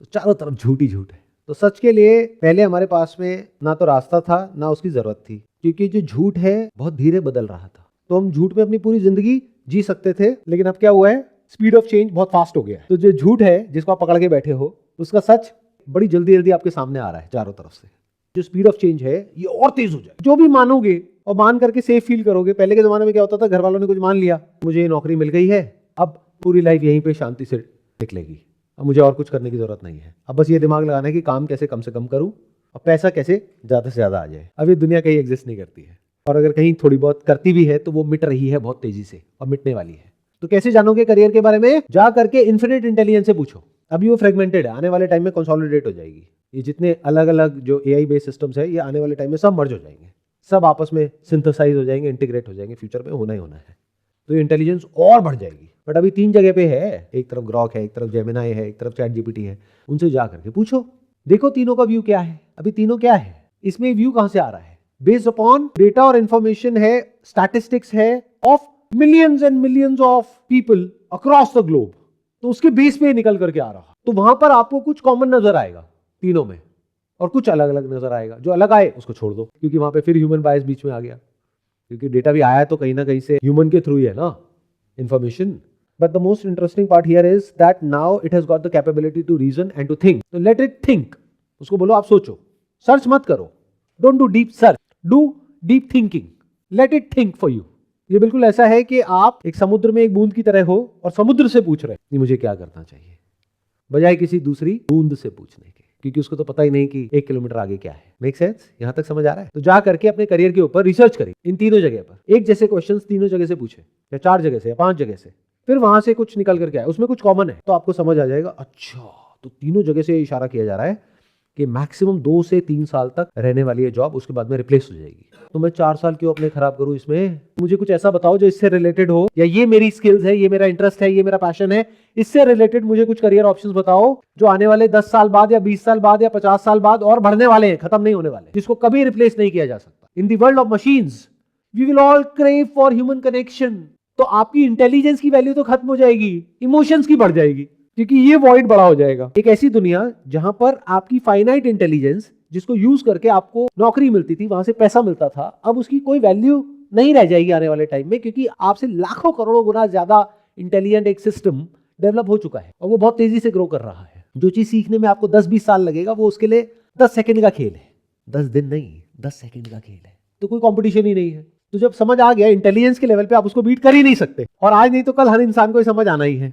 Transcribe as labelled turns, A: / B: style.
A: तो चारों तरफ झूठ ही झूठ है। तो सच के लिए पहले हमारे पास में ना तो रास्ता था ना उसकी जरूरत थी, क्योंकि जो झूठ है बहुत धीरे बदल रहा था। तो हम झूठ में अपनी पूरी जिंदगी जी सकते थे, लेकिन अब क्या हुआ है, स्पीड ऑफ चेंज बहुत फास्ट हो गया है। तो जो झूठ है जिसको आप पकड़ के बैठे हो, उसका सच बड़ी जल्दी जल्दी आपके सामने आ रहा है चारों तरफ से। जो स्पीड ऑफ चेंज है ये और तेज हो जाए। जो भी मानोगे और मान करके सेफ फील करोगे। पहले के जमाने में क्या होता था, घर वालों ने कुछ मान लिया, मुझे ये नौकरी मिल गई है, अब पूरी लाइफ यहीं पे शांति से निकलेगी, अब मुझे और कुछ करने की जरूरत नहीं है। अब बस ये दिमाग लगाना है कि काम कैसे कम से कम करूं और पैसा कैसे ज्यादा से ज्यादा आ जाए। अब ये दुनिया कहीं एग्जिस्ट नहीं करती है, और अगर कहीं थोड़ी बहुत करती भी है तो वो मिट रही है बहुत तेजी से और मिटने वाली है। तो कैसे जानोगे करियर के बारे में? जा करके इन्फिनिट इंटेलिजेंस से पूछो। अभी वो फ्रेगमेंटेड है, आने वाले टाइम में कंसोलिडेट हो जाएगी। ये जितने अलग अलग जो एआई बेस्ड सिस्टम्स है, ये आने वाले टाइम में सब मर्ज हो जाएंगे, सब आपस में सिंथेसाइज हो जाएंगे, इंटीग्रेट हो जाएंगे। फ्यूचर में होना ही होना है। तो इंटेलिजेंस और बढ़ जाएगी। बट अभी 3 जगह पे है, एक तरफ ग्रॉक है, एक तरफ जेमिनाई है, एक तरफ चैट जीपीटी है। उनसे जा करके पूछो, देखो तीनों का व्यू क्या है। अभी तीनों क्या है, इसमें व्यू कहां से आ रहा है? बेस्ड अपॉन डेटा और इंफॉर्मेशन है, स्टैटिस्टिक्स है of millions and millions of people across the globe. तो उसके बेस पे निकल करके आ रहा। तो वहां पर आपको कुछ कॉमन नजर आएगा तीनों में, और कुछ अलग अलग नजर आएगा। जो अलग आए उसको छोड़ दो, क्योंकि वहां पे फिर ह्यूमन बायस बीच में आ गया, क्योंकि डेटा भी आया तो कहीं ना कहीं से ह्यूमन के थ्रू ही है ना, information. But the most interesting part here is that now it has got the capability to reason and to think. तो लेट इट थिंक। उसको बोलो आप सोचो, सर्च मत करो, don't do deep search, do deep thinking, let it think for you. ये बिल्कुल ऐसा है कि आप एक समुद्र में एक बूंद की तरह हो और समुद्र से पूछ रहे हैं मुझे क्या करना चाहिए, बजाय किसी दूसरी बूंद से पूछने के, क्योंकि उसको तो पता ही नहीं कि 1 किलोमीटर आगे क्या है। Make sense? यहां तक समझ आ रहा है? तो जा करके अपने करियर के ऊपर रिसर्च करें, इन तीनों जगह पर एक जैसे क्वेश्चंस तीनों जगह से पूछे, या 4 जगह से या 5 जगह से, फिर वहां से कुछ निकल करके आए, उसमें कुछ कॉमन है तो आपको समझ आ जाएगा। अच्छा, तो तीनों जगह से इशारा किया जा रहा है कि मैक्सिमम 2 से 3 साल तक रहने वाली है जॉब, उसके बाद में रिप्लेस हो जाएगी। तो मैं 4 साल क्यों अपने खराब करूं इसमें? मुझे कुछ ऐसा बताओ जो इससे रिलेटेड हो, या ये मेरी स्किल्स है, ये मेरा इंटरेस्ट है, ये मेरा पैशन है, इससे रिलेटेड मुझे कुछ करियर ऑप्शंस बताओ जो आने वाले 10 साल बाद या 20 साल बाद या 50 साल बाद और बढ़ने वाले हैं, खत्म नहीं होने वाले, जिसको कभी रिप्लेस नहीं किया जा सकता। In the world of machines we will all crave for human connection. तो आपकी इंटेलिजेंस की वैल्यू तो खत्म हो जाएगी, इमोशंस की बढ़ जाएगी, क्योंकि ये वॉइड बड़ा हो जाएगा। एक ऐसी दुनिया जहां पर आपकी फाइनाइट इंटेलिजेंस, जिसको यूज करके आपको नौकरी मिलती थी, वहां से पैसा मिलता था, अब उसकी कोई वैल्यू नहीं रह जाएगी आने वाले टाइम में, क्योंकि आपसे लाखों करोड़ों गुना ज्यादा इंटेलिजेंट एक सिस्टम डेवलप हो चुका है और वो बहुत तेजी से ग्रो कर रहा है। जो चीज सीखने में आपको 10-20 साल लगेगा, वो उसके लिए 10 सेकंड का खेल है। 10 दिन नहीं, 10 सेकंड का खेल है। तो कोई कंपटीशन ही नहीं है। तो जब समझ आ गया इंटेलिजेंस के लेवल पे, आप उसको बीट कर ही नहीं सकते, और आज नहीं तो कल हर इंसान को समझ आना ही है।